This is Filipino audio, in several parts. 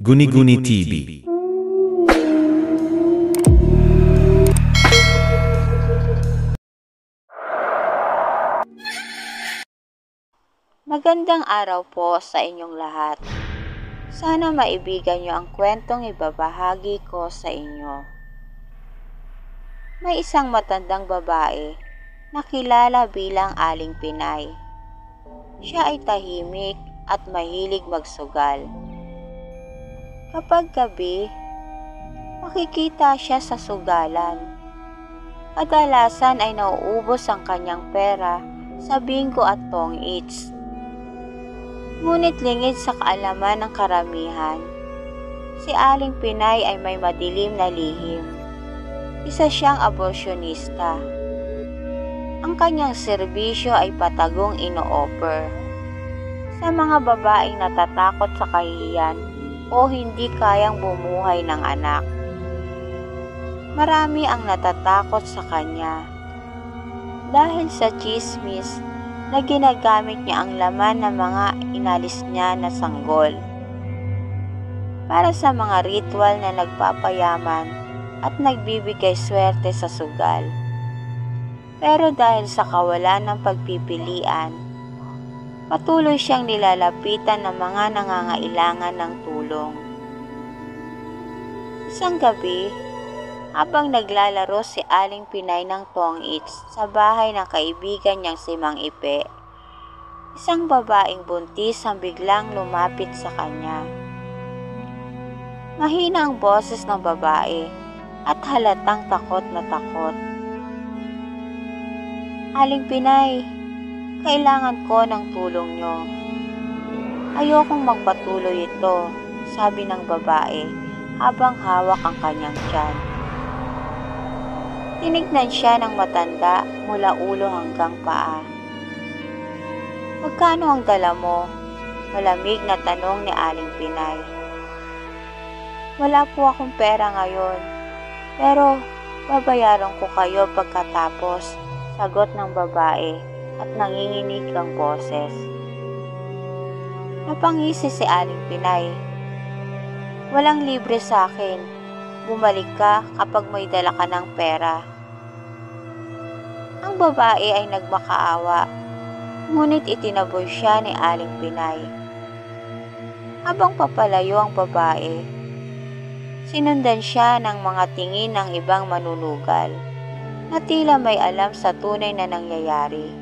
Guni-Guni TV. Magandang araw po sa inyong lahat. Sana maibigan niyo ang kwentong ibabahagi ko sa inyo. May isang matandang babae na kilala bilang Aling Pinay. Siya ay tahimik at mahilig magsugal. Kapag gabi, makikita siya sa sugalan. Kadalasan ay nauubos ang kanyang pera sa bingo at tong-its. Ngunit lingid sa kaalaman ng karamihan, si Aling Pinay ay may madilim na lihim. Isa siyang aborsyonista. Ang kanyang serbisyo ay patagong ino-offer sa mga babaeng natatakot sa kahihiyan o hindi kayang bumuhay ng anak. Marami ang natatakot sa kanya dahil sa tsismis na ginagamit niya ang laman ng mga inalis niya na sanggol para sa mga ritual na nagpapayaman at nagbibigay swerte sa sugal. Pero dahil sa kawalan ng pagpipilian, patuloy siyang nilalapitan ng mga nangangailangan ng tulong. Isang gabi, habang naglalaro si Aling Pinay ng tong-its sa bahay ng kaibigan niyang si Mang Ipe, isang babaeng buntis ang biglang lumapit sa kanya. Mahina ang boses ng babae at halatang takot na takot. "Aling Pinay, kailangan ko ng tulong niyo. Ayokong magpatuloy ito," sabi ng babae habang hawak ang kanyang tiyan. Tinignan siya ng matanda mula ulo hanggang paa. "Magkano ang dala mo?" malamig na tanong ni Aling Pinay. "Wala po akong pera ngayon, pero babayaran ko kayo pagkatapos," sagot ng babae at nanginginig ang boses. Napangisi si Aling Pinay. "Walang libre sa akin. Bumalik ka kapag may dala ka ng pera." Ang babae ay nagmakaawa, ngunit itinaboy siya ni Aling Pinay. Habang papalayo ang babae, sinundan siya ng mga tingin ng ibang manunugal na tila may alam sa tunay na nangyayari.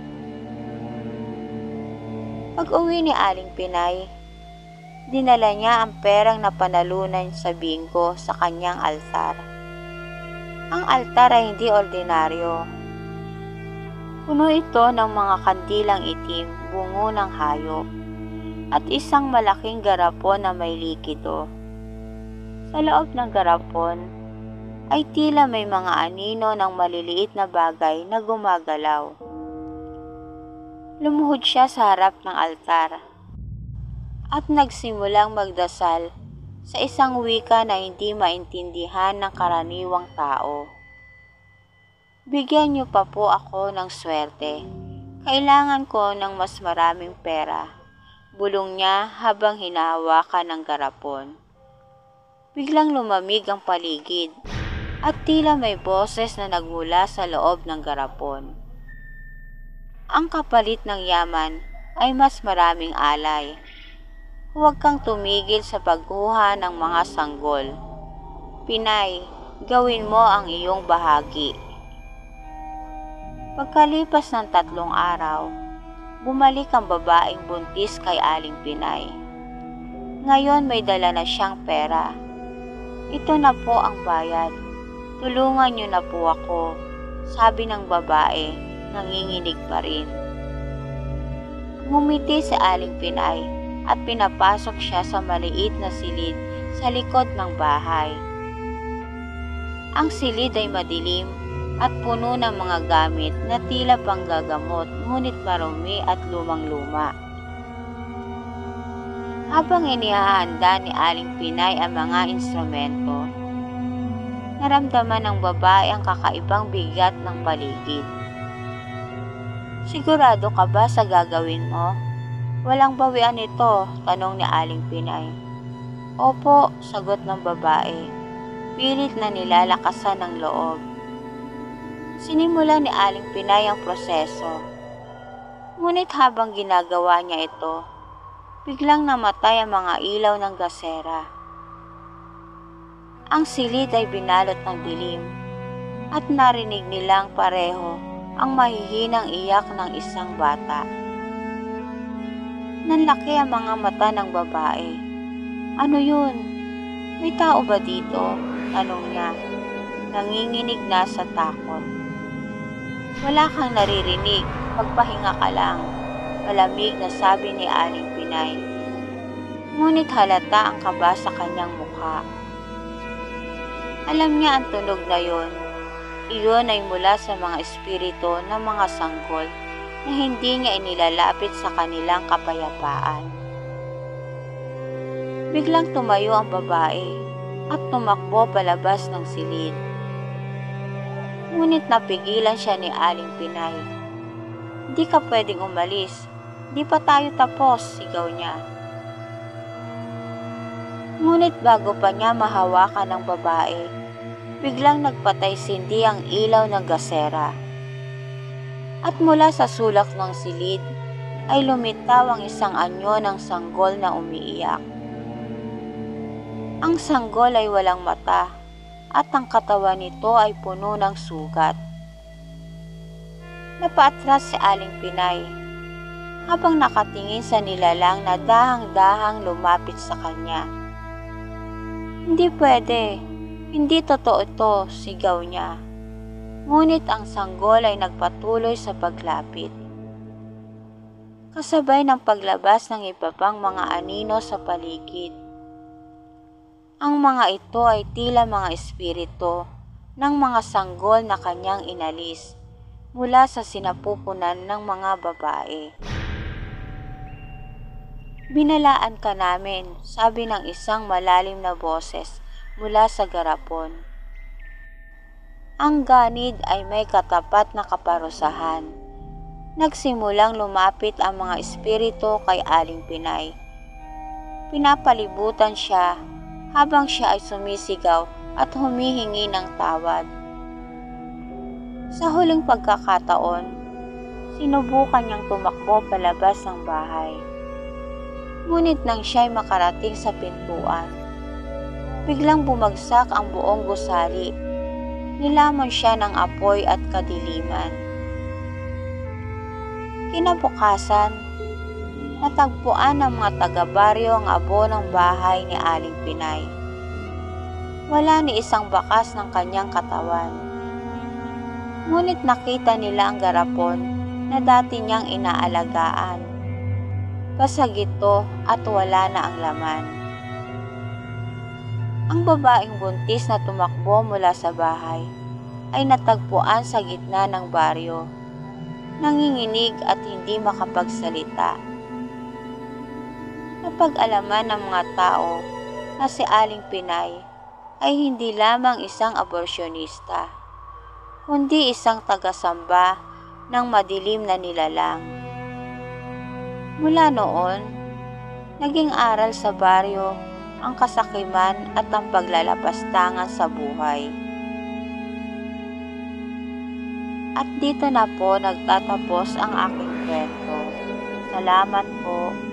Pag-uwi ni Aling Pinay, dinala niya ang perang napanalunan sa bingo sa kanyang altar. Ang altar ay hindi ordinaryo. Puno ito ng mga kandilang itim, bungo ng hayop, at isang malaking garapon na may likido. Sa loob ng garapon ay tila may mga anino ng maliliit na bagay na gumagalaw. Lumuhod siya sa harap ng altar at nagsimulang magdasal sa isang wika na hindi maintindihan ng karaniwang tao. "Bigyan niyo pa po ako ng swerte. Kailangan ko ng mas maraming pera," bulong niya habang hinahawakan ng garapon. Biglang lumamig ang paligid at tila may boses na nagmula sa loob ng garapon. "Ang kapalit ng yaman ay mas maraming alay. Huwag kang tumigil sa pagkuha ng mga sanggol. Pinay, gawin mo ang iyong bahagi." Pagkalipas ng 3 araw, bumalik ang babaeng buntis kay Aling Pinay. Ngayon may dala na siyang pera. "Ito na po ang bayad. Tulungan niyo na po ako," sabi ng babae, nanginginig pa rin. Ngumiti si Aling Pinay at pinapasok siya sa maliit na silid sa likod ng bahay. Ang silid ay madilim at puno ng mga gamit na tila panggagamot ngunit marumi at lumang-luma. Habang inihahanda ni Aling Pinay ang mga instrumento, naramdaman ng babae ang kakaibang bigat ng paligid. "Sigurado ka ba sa gagawin mo? Walang bawian ito?" tanong ni Aling Pinay. Opo, sagot ng babae. Pilit na nilalakasan ng loob. Sinimula ni Aling Pinay ang proseso. Ngunit habang ginagawa niya ito, biglang namatay ang mga ilaw ng gasera. Ang silid ay binalot ng dilim at narinig nilang pareho ang mahihinang iyak ng isang bata. Nanlaki ang mga mata ng babae. Ano yun? May tao ba dito? Tanong niya. Nanginginig na sa takot. Wala kang naririnig, magpahinga ka lang. Malamig na sabi ni Aling Pinay. Ngunit halata ang kaba sa kanyang mukha. Alam niya ang tunog na yon. Iyon ay mula sa mga espiritu ng mga sanggol na hindi niya inilalapit sa kanilang kapayapaan. Biglang tumayo ang babae at tumakbo palabas ng silid. Ngunit napigilan siya ni Aling Pinay. Hindi ka pwedeng umalis. Di pa tayo tapos, sigaw niya. Ngunit bago pa niya mahawakan ng babae, biglang nagpatay-sindi ang ilaw ng gasera. At mula sa sulak ng silid ay lumitaw ang isang anyo ng sanggol na umiiyak. Ang sanggol ay walang mata at ang katawan nito ay puno ng sugat. Napaatras si Aling Pinay habang nakatingin sa nilalang na dahang-dahang lumapit sa kanya. Hindi pwede, hindi totoo ito, sigaw niya. Ngunit ang sanggol ay nagpatuloy sa paglapit. Kasabay ng paglabas ng iba pang mga anino sa paligid. Ang mga ito ay tila mga espiritu ng mga sanggol na kanyang inalis mula sa sinapupunan ng mga babae. Binalaan ka namin, sabi ng isang malalim na boses mula sa garapon. Ang ganid ay may katapat na kaparusahan. Nagsimulang lumapit ang mga espiritu kay Aling Pinay. Pinapalibutan siya habang siya ay sumisigaw at humihingi ng tawad. Sa huling pagkakataon, sinubukan niyang tumakbo palabas ng bahay. Ngunit nang siya'y makarating sa pintuan, biglang bumagsak ang buong gusali. Nilamon siya ng apoy at kadiliman. Kinabukasan, natagpuan ng mga taga-baryo ang abo ng bahay ni Aling Pinay. Wala ni isang bakas ng kanyang katawan. Ngunit nakita nila ang garapon na dati niyang inaalagaan. Basag ito at wala na ang laman. Ang babaeng buntis na tumakbo mula sa bahay ay natagpuan sa gitna ng baryo, nanginginig at hindi makapagsalita. Napag-alaman ng mga tao na si Aling Pinay ay hindi lamang isang aborsyonista, kundi isang tagasamba ng madilim na nilalang. Mula noon, naging aral sa baryo ang kasakiman at ang paglalapastangan sa buhay. At dito na po nagtatapos ang aking kwento. Salamat po.